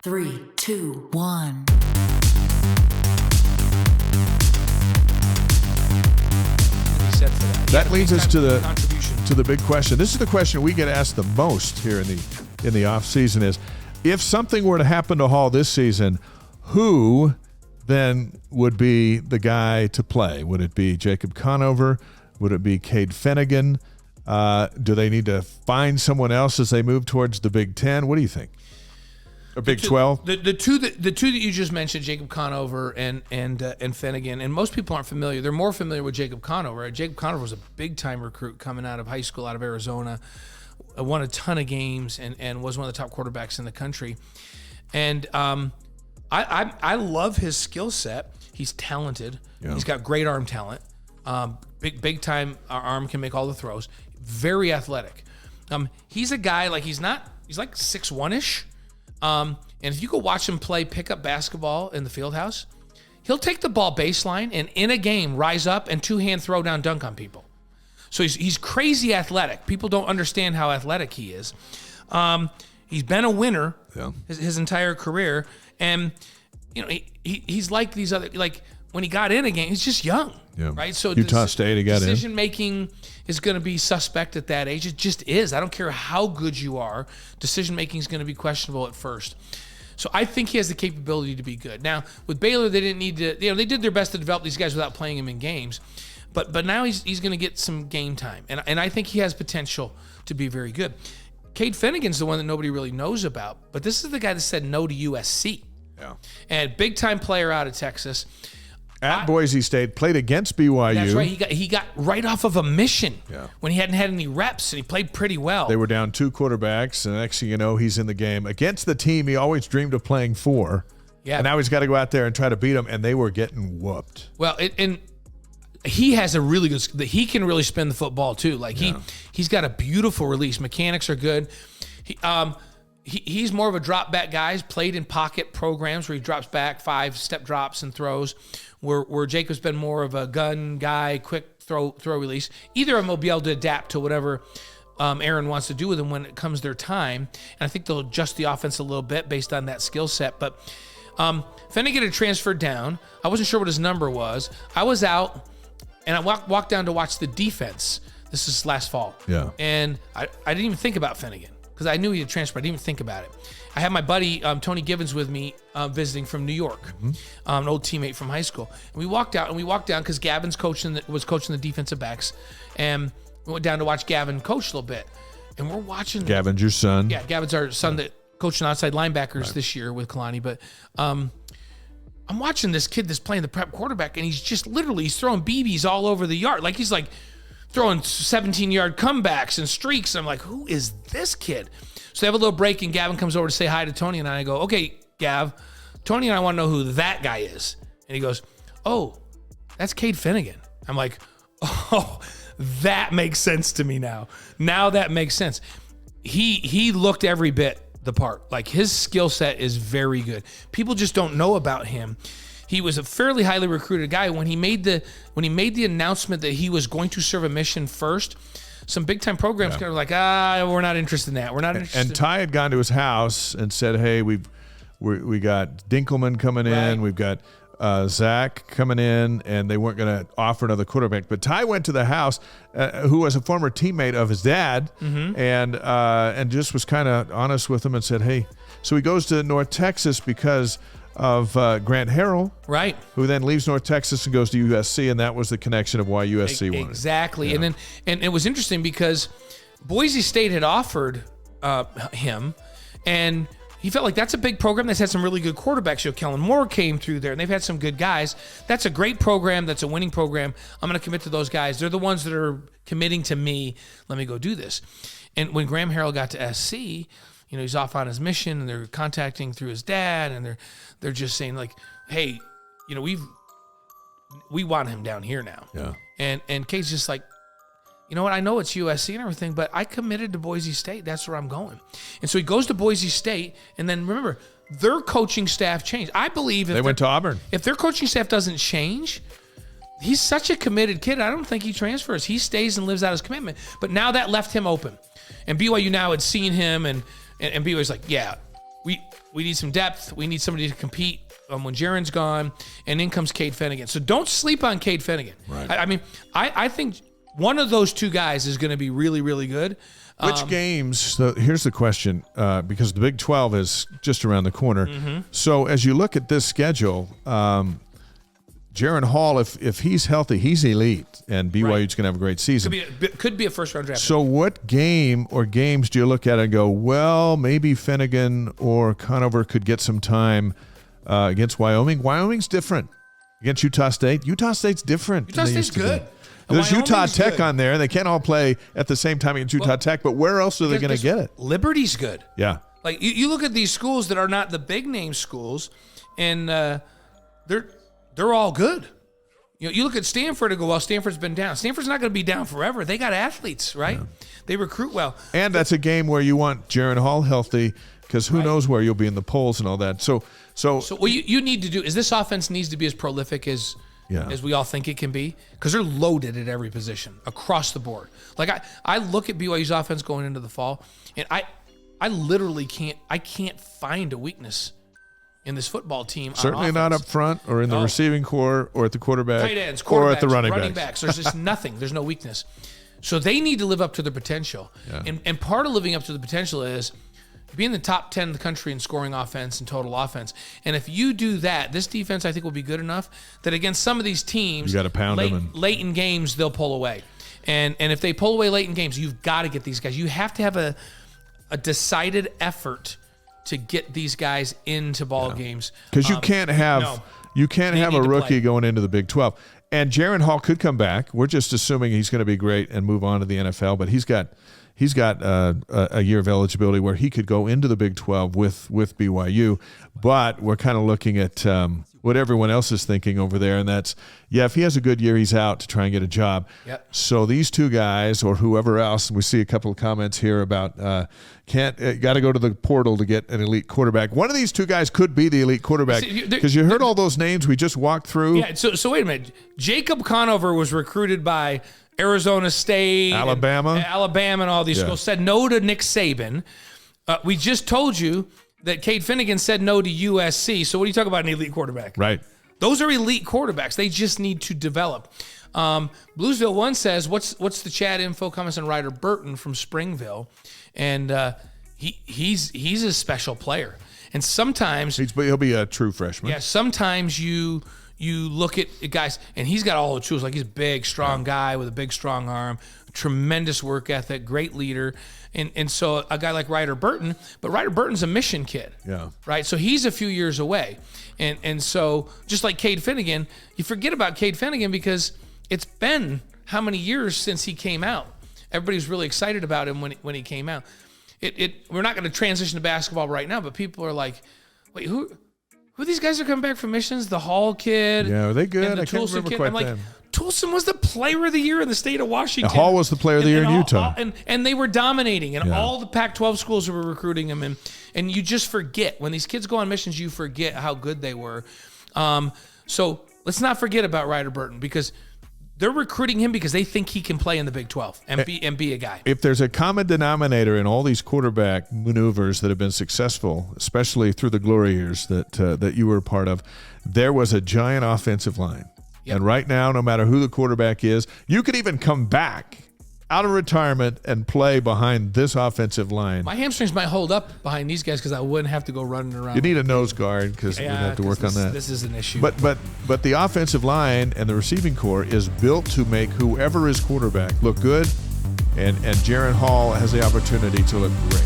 3, 2, 1. That leads us to the big question. This is the question we get asked the most here in the off season: is if something were to happen to Hall this season, who then would be the guy to play? Would it be Jacob Conover? Would it be Cade Finnegan? Do they need to find someone else as they move towards the Big Ten? What do you think? Or Big 12? The two that you just mentioned, Jacob Conover and Finnegan, and most people aren't familiar. They're more familiar with Jacob Conover. Jacob Conover was a big-time recruit coming out of high school, out of Arizona, won a ton of games, and was one of the top quarterbacks in the country. And I love his skill set. He's talented. Yeah. He's got great arm talent. Big time arm, can make all the throws. Very athletic. He's a guy he's like 6'1"ish. And if you go watch him play pickup basketball in the field house, he'll take the ball baseline and in a game rise up and two-hand throw down dunk on people. So he's crazy athletic. People don't understand how athletic he is. He's been a winner his entire career, and he's like these other when he got in a game, he's just young, right? So Utah State, he got in. Decision making is going to be suspect at that age. It just is. I don't care how good you are. Decision making is going to be questionable at first. So I think he has the capability to be good. Now with Baylor, they didn't need to. They did their best to develop these guys without playing them in games, but now he's going to get some game time, and I think he has potential to be very good. Cade Finnegan's the one that nobody really knows about, but this is the guy that said no to USC. Yeah, and big time player out of Texas. At Boise State, played against BYU. That's right. He got right off of a mission when he hadn't had any reps, and he played pretty well. They were down 2 quarterbacks, and the next thing you know, he's in the game against the team he always dreamed of playing for. Yeah. And now he's got to go out there and try to beat them, and they were getting whooped. Well, and he has a really good – he can really spin the football too. He's got a beautiful release. Mechanics are good. He's more of a drop back guy. He's played in pocket programs where he drops back 5-step drops and throws, where Jacob's been more of a gun guy, quick throw release. Either of them will be able to adapt to whatever Aaron wants to do with him when it comes their time. And I think they'll adjust the offense a little bit based on that skill set. But Finnegan had transferred down. I wasn't sure what his number was. I was out, and I walked down to watch the defense. This is last fall. Yeah. And I didn't even think about Finnegan, because I knew he had transferred. I didn't even think about it. I had my buddy Tony Givens with me visiting from New York, an old teammate from high school. And we walked down because Gavin's was coaching the defensive backs, and we went down to watch Gavin coach a little bit. And we're watching. Gavin's your son. Yeah, Gavin's our son that coaching outside linebackers this year with Kalani. But I'm watching this kid that's playing the prep quarterback, and he's just he's throwing BBs all over the yard. He's throwing 17-yard comebacks and streaks. And I'm like, who is this kid? So they have a little break, and Gavin comes over to say hi to Tony, and I go, okay, Gav, Tony and I want to know who that guy is. And he goes, oh, that's Cade Finnegan. I'm like, oh, that makes sense to me now. Now that makes sense. He looked every bit the part. His skill set is very good. People just don't know about him. He was a fairly highly recruited guy. When he made the announcement that he was going to serve a mission first, some big time programs kind of we're not interested in that. We're not interested. And Ty had gone to his house and said, hey, we got Dinkelman coming in, we've got Zach coming in, and they weren't going to offer another quarterback. But Ty went to the house, who was a former teammate of his dad, and just was kind of honest with him and said, hey, so he goes to North Texas because of Grant Harrell, right? Who then leaves North Texas and goes to USC, and that was the connection of why USC wanted. Exactly, and it was interesting because Boise State had offered him, and he felt like that's a big program that's had some really good quarterbacks. Kellen Moore came through there, and they've had some good guys. That's a great program. That's a winning program. I'm going to commit to those guys. They're the ones that are committing to me. Let me go do this. And when Graham Harrell got to SC, he's off on his mission, and they're contacting through his dad, and they're just saying hey, we want him down here now. Yeah. And Cade's just like, you know what? I know it's USC and everything, but I committed to Boise State. That's where I'm going. And so he goes to Boise State, and then remember, their coaching staff changed. I believe they went to Auburn. If their coaching staff doesn't change, he's such a committed kid. I don't think he transfers. He stays and lives out his commitment. But now that left him open. And BYU now had seen him, and BYU's like, yeah, we need some depth. We need somebody to compete when Jaren's gone, and in comes Cade Finnegan. So don't sleep on Cade Finnegan. Right. I mean, I think one of those two guys is going to be really, really good. Which games? So here's the question, because the Big 12 is just around the corner. Mm-hmm. So as you look at this schedule, Jaren Hall, if he's healthy, he's elite, and BYU's going to have a great season. Could be a first-round draft. So what game or games do you look at and go, well, maybe Finnegan or Conover could get some time against Wyoming? Wyoming's different. Against Utah State? Utah State's different. Utah State's good. There's Utah Tech good. on there. They can't all play at the same time against Utah Tech, but where else are they going to get it? Liberty's good. Yeah. Like, you look at these schools that are not the big-name schools, and they're all good. You look at Stanford and go, well, Stanford's been down. Stanford's not going to be down forever. They got athletes, right? Yeah. They recruit well. And that's a game where you want Jaren Hall healthy, because who knows where you'll be in the polls and all that. So what you need to do is this offense needs to be as prolific as we all think it can be, because they're loaded at every position across the board. Like I look at BYU's offense going into the fall, and I literally can't find a weakness in this football team. Certainly not up front or in the receiving core or at the quarterback, tight ends, or at the running backs. There's just nothing. There's no weakness. So they need to live up to their potential. Yeah. And part of living up to the potential is being the top 10 in the country in scoring offense and total offense. And if you do that, this defense, I think, will be good enough that against some of these teams, you got to pound them. Late in games, they'll pull away. And if they pull away late in games, you've got to get these guys. You have to have a decided effort to get these guys into ball games, because you can't have a rookie going into the Big 12. And Jaren Hall could come back. We're just assuming he's going to be great and move on to the NFL, but he's got a year of eligibility where he could go into the Big 12 with BYU. But we're kind of looking at what everyone else is thinking over there, and that's, if he has a good year, he's out to try and get a job. Yep. So these two guys, or whoever else, we see a couple of comments here about got to go to the portal to get an elite quarterback. One of these two guys could be the elite quarterback, because you heard all those names we just walked through. Yeah. So wait a minute. Jacob Conover was recruited by Arizona State, Alabama, and all these schools. Said no to Nick Saban. We just told you that Cade Finnegan said no to USC. So what do you talk about an elite quarterback? Right. Those are elite quarterbacks. They just need to develop. Bluesville 1 says, what's the chat info? Comments on Ryder Burton from Springville, and he's a special player. And sometimes he'll be a true freshman. Yeah. Sometimes you look at guys, and he's got all the tools. Like, he's a big, strong guy with a big, strong arm, tremendous work ethic, great leader. And so a guy like Ryder Burton, but Ryder Burton's a mission kid. Yeah. Right? So he's a few years away. And so just like Cade Finnegan, you forget about Cade Finnegan because it's been how many years since he came out? Everybody's really excited about him when he came out. We're not going to transition to basketball right now, but people are like, wait, who these guys are coming back from missions? The Hall kid. Yeah, are they good? The I can't remember quite like, Toulson was the player of the year in the state of Washington. Hall was the player of the year in Utah. And they were dominating, and all the Pac-12 schools were recruiting him. And you just forget. When these kids go on missions, you forget how good they were. So let's not forget about Ryder Burton, because they're recruiting him because they think he can play in the Big 12 and be a guy. If there's a common denominator in all these quarterback maneuvers that have been successful, especially through the glory years that you were a part of, there was a giant offensive line. Yep. And right now, no matter who the quarterback is, you could even come back out of retirement and play behind this offensive line. My hamstrings might hold up behind these guys because I wouldn't have to go running around. You need a nose guard because we'd have to work on that. This is an issue. But the offensive line and the receiving core is built to make whoever is quarterback look good, and Jaren Hall has the opportunity to look great.